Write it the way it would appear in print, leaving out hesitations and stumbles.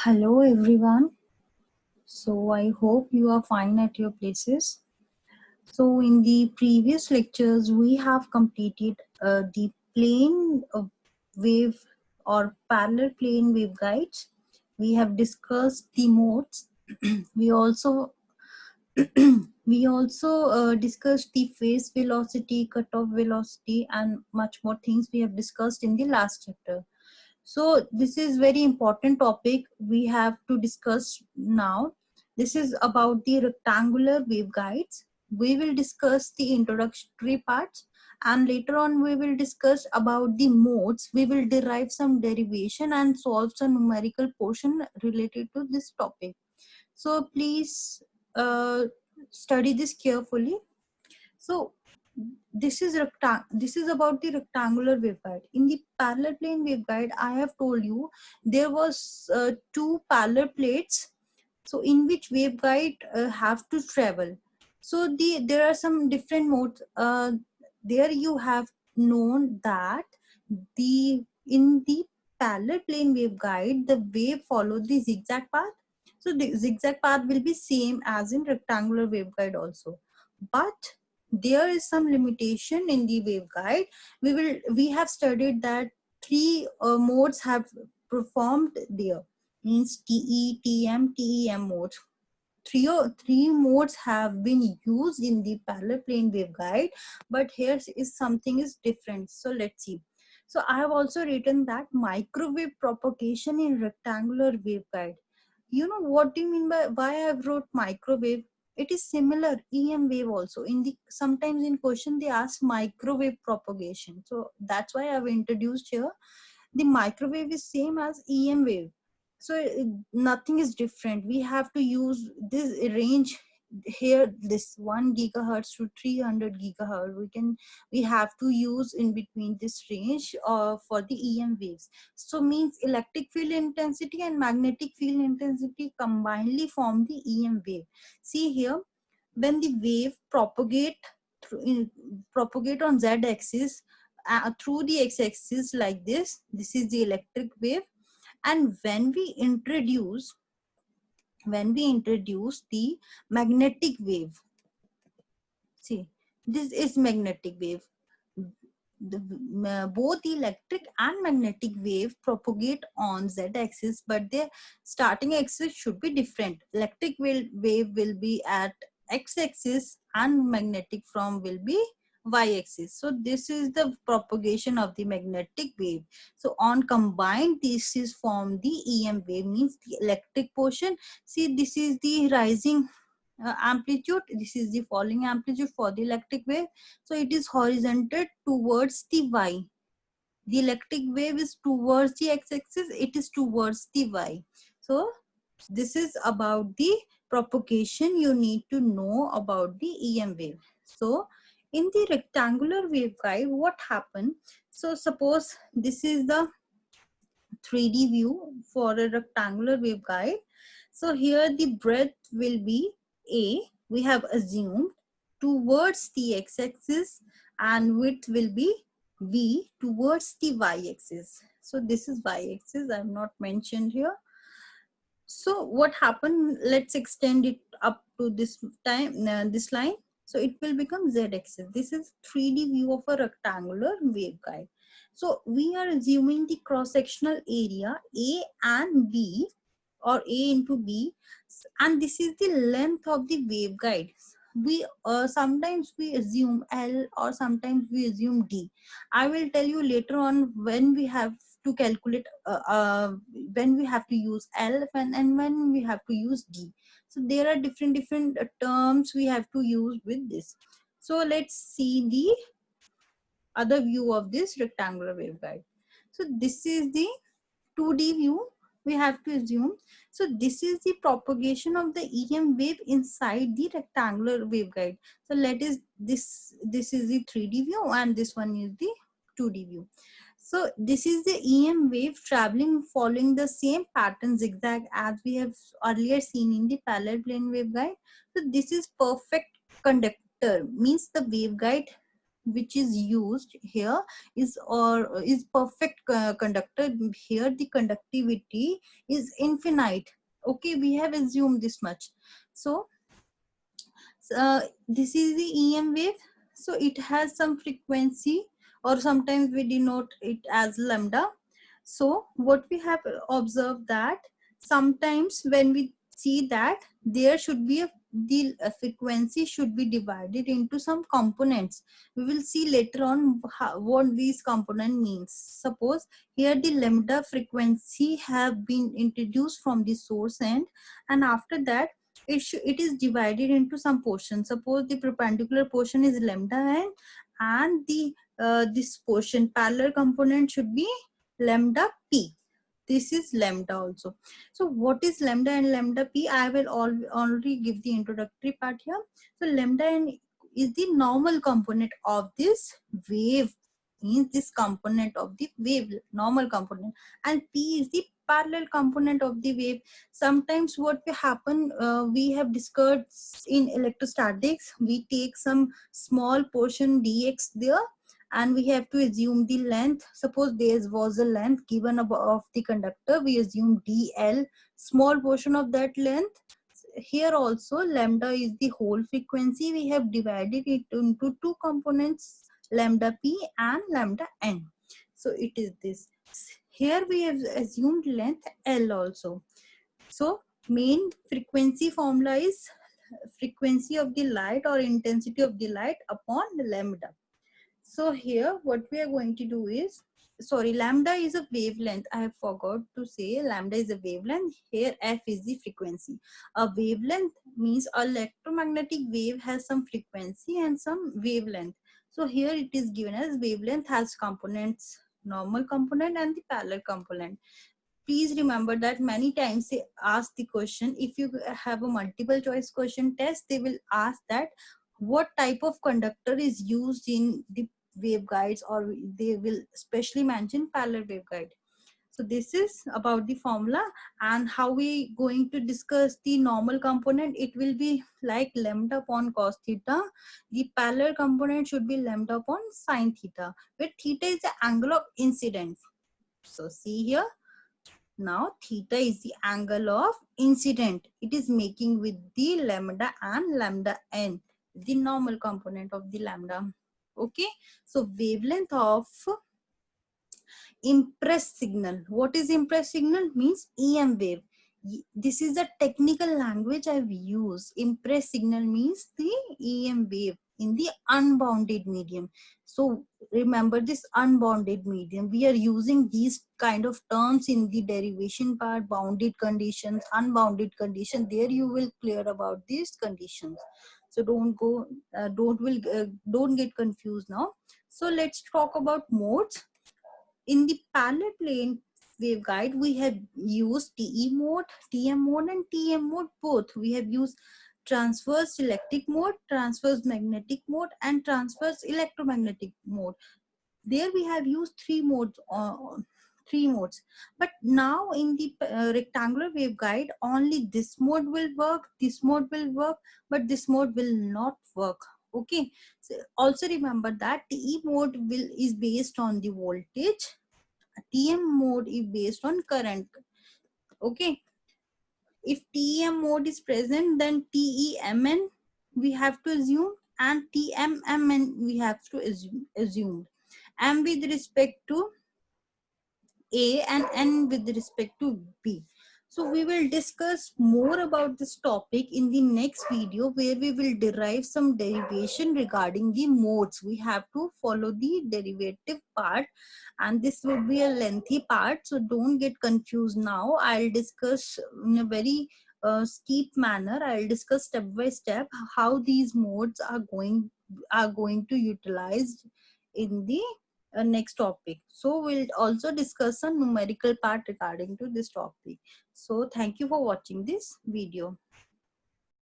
Hello everyone. So I hope you are fine at your places. So in the previous lectures we have completed the plane wave or parallel plane waveguides. We have discussed the modes. we also discussed the phase velocity, cutoff velocity, and much more things we have discussed in the last chapter. So this is very important topic we have to discuss now. This is about the rectangular waveguides. We will discuss the introductory parts, and later on we will discuss about the modes. We will derive some derivation and solve some numerical portion related to this topic. So please study this carefully. So this is about the rectangular waveguide. In the parallel plane waveguide, I have told you there was two parallel plates, so in which waveguide have to travel. So there are some different modes. There you have known that in the parallel plane waveguide, the wave follows the zigzag path. So the zigzag path will be same as in rectangular waveguide also, but there is some limitation in the waveguide. We have studied that three modes have performed there, means TE, TM, TEM modes. Three modes have been used in the parallel plane waveguide, but here is something is different. So let's see. So I have also written that microwave propagation in rectangular waveguide. You know what do you mean by why I have wrote microwave? It is similar EM wave also. In the sometimes in question they ask microwave propagation. So that's why I've introduced here. The microwave is same as EM wave. So nothing is different. We have to use this range here, this 1 gigahertz to 300 gigahertz. We have to use in between this range for the EM waves. So means electric field intensity and magnetic field intensity combinedly form the EM wave. See here, when the wave propagate on z axis through the x-axis like this is the electric wave. And when we introduce the magnetic wave, see, this is magnetic wave. Both the electric and magnetic wave propagate on z-axis, but their starting axis should be different. Electric wave will be at x-axis and magnetic from will be y-axis. So this is the propagation of the magnetic wave. So on combined, this is formed the EM wave, means the electric portion. See, this is the rising amplitude, this is the falling amplitude for the electric wave. So it is horizontal towards the y. The electric wave is towards the x-axis, it is towards the y. So this is about the propagation you need to know about the EM wave. So in the rectangular waveguide, what happened? So suppose this is the 3D view for a rectangular waveguide. So here the breadth will be A, we have assumed, towards the x-axis, and width will be V towards the y-axis. So this is y-axis, I have not mentioned here. So what happened, let's extend it up to this this line. So it will become z-axis. This is 3D view of a rectangular waveguide. So we are assuming the cross-sectional area A and B, or A into B, and this is the length of the waveguide. We sometimes we assume L or sometimes we assume D. I will tell you later on when we have to calculate when we have to use L and when we have to use D. So there are different terms we have to use with this. So let's see the other view of this rectangular waveguide. So this is the 2D view we have to assume. So this is the propagation of the EM wave inside the rectangular waveguide. So this is the 3D view and this one is the 2D view. So this is the EM wave traveling following the same pattern zigzag as we have earlier seen in the parallel plane waveguide. So this is perfect conductor, means the waveguide which is used here is or is perfect conductor. Here the conductivity is infinite. Okay, we have assumed this much. So this is the EM wave. So it has some frequency, or sometimes we denote it as lambda. So what we have observed that sometimes when we see that there should be the frequency should be divided into some components. We will see later on what these component means. Suppose here the lambda frequency have been introduced from the source end, and after that it is divided into some portion. Suppose the perpendicular portion is lambda n, and the this portion parallel component should be lambda p. This is lambda also. So what is lambda and lambda p? I will already give the introductory part here. So lambda n is the normal component of this wave, means this component of the wave, normal component, and p is the parallel component of the wave. Sometimes what will happen, we have discussed in electrostatics, we take some small portion dx there, and we have to assume the length. Suppose there was a length given of the conductor, we assume dl, small portion of that length. Here also lambda is the whole frequency. We have divided it into two components, lambda p and lambda n. So it is this. Here we have assumed length l also. So main frequency formula is frequency of the light or intensity of the light upon lambda. So here what we are going to do is, sorry, lambda is a wavelength. I have forgot to say lambda is a wavelength. Here f is the frequency. A wavelength means electromagnetic wave has some frequency and some wavelength. So here it is given as wavelength has components, normal component and the parallel component. Please remember that many times they ask the question, if you have a multiple choice question test, they will ask that what type of conductor is used in the waveguides, or they will specially mention parallel waveguide. So this is about the formula, and how we going to discuss the normal component. It will be like lambda upon cos theta. The parallel component should be lambda upon sin theta, where theta is the angle of incidence. So see here, now theta is the angle of incident. It is making with the lambda and lambda n, the normal component of the lambda. Okay, so wavelength of impressed signal. What is impressed signal? Means EM wave. This is a technical language I've used. Impressed signal means the EM wave in the unbounded medium. So remember this unbounded medium. We are using these kind of terms in the derivation part, bounded conditions, unbounded condition. There you will clear about these conditions. So don't get confused now. So let's talk about modes. In the parallel plane waveguide, we have used TE mode, TM mode, and TM mode both. We have used transverse electric mode, transverse magnetic mode, and transverse electromagnetic mode. There we have used three modes. But now in the rectangular waveguide, only this mode will work, this mode will work, but this mode will not work. Okay, so also remember that TE mode is based on the voltage, TM mode is based on current. Okay, if TEM mode is present, then TEMN we have to assume, and TMMN we have to assume. M with respect to A and N with respect to B. So we will discuss more about this topic in the next video, where we will derive some derivation regarding the modes. We have to follow the derivative part, and this will be a lengthy part, so don't get confused now. I'll discuss in a very steep manner. I'll discuss step by step how these modes are going to utilize in the next topic. So we'll also discuss a numerical part regarding to this topic. So thank you for watching this video.